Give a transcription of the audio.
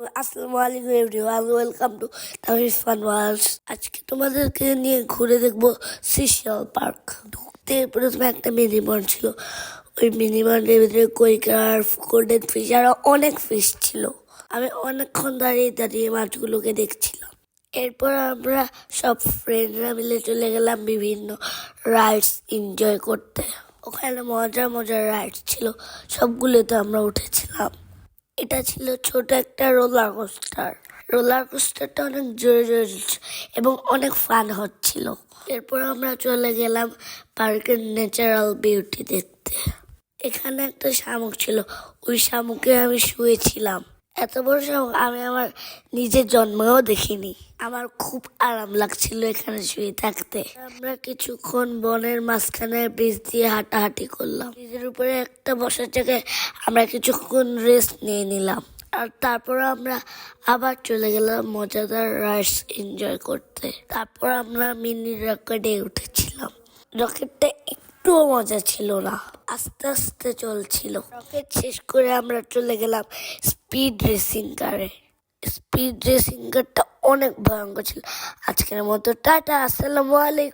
আসসালামু আলাইকুম everyone, welcome to তামিজ fun world. আজকে তোমাদেরকে নিয়ে ঘুরে দেখবো সিশিয়াল পার্ক। ঢুকতে প্রথমে একটা মিনি বন ছিল। ওই মিনি বনের ভিতরে কৈকার, গোল্ডেন ফিশ আরো অনেক ফিশ ছিল। আমি অনেকক্ষণ দাঁড়িয়ে দাঁড়িয়ে মাছগুলোকে দেখছিলাম। এরপর আমরা সব ফ্রেন্ডরা মিলে চলে গেলাম বিভিন্ন রাইডস এনজয় করতে। ওখানে মজার মজার রাইডস ছিল, সবগুলোতে আমরা উঠেছিলাম। এটা ছিল ছোট একটা রোলার কোস্টারটা অনেক জোরে জোরে চলছে এবং অনেক ফান হচ্ছিল। এরপর আমরা চলে গেলাম পার্কের ন্যাচারাল বিউটি দেখতে। এখানে একটা শামুক ছিল, ওই শামুকে আমি শুয়েছিলাম। এত বড় শামুক আমি আমার নিজের জন্মেও দেখিনি। আমার খুব আরাম লাগছিল এখানে শুয়ে থাকতে। আমরা কিছুক্ষণ বনের মাঝখানে ব্রিজ দিয়ে হাঁটাহাঁটি করলাম। ব্রিজের উপরে একটা বসার জায়গায় আমরা কিছুক্ষণ রেস্ট নিয়ে নিলাম। আর তারপর আমরা আবার চলে গেলাম মজাদার রাইডস এনজয় করতে। তারপর আমরা মিনি রকেটে উঠেছিলাম। রকেটটা একটুও মজা ছিল না, আস্তে আস্তে চলছিল। রকেট শেষ করে আমরা চলে গেলাম স্পিড রেসিং কারে। স্পিড রেসিং কারটা অনেক ভয়ঙ্কর ছিল। আজকের মতো টাটা, আসসালামু আলাইকুম।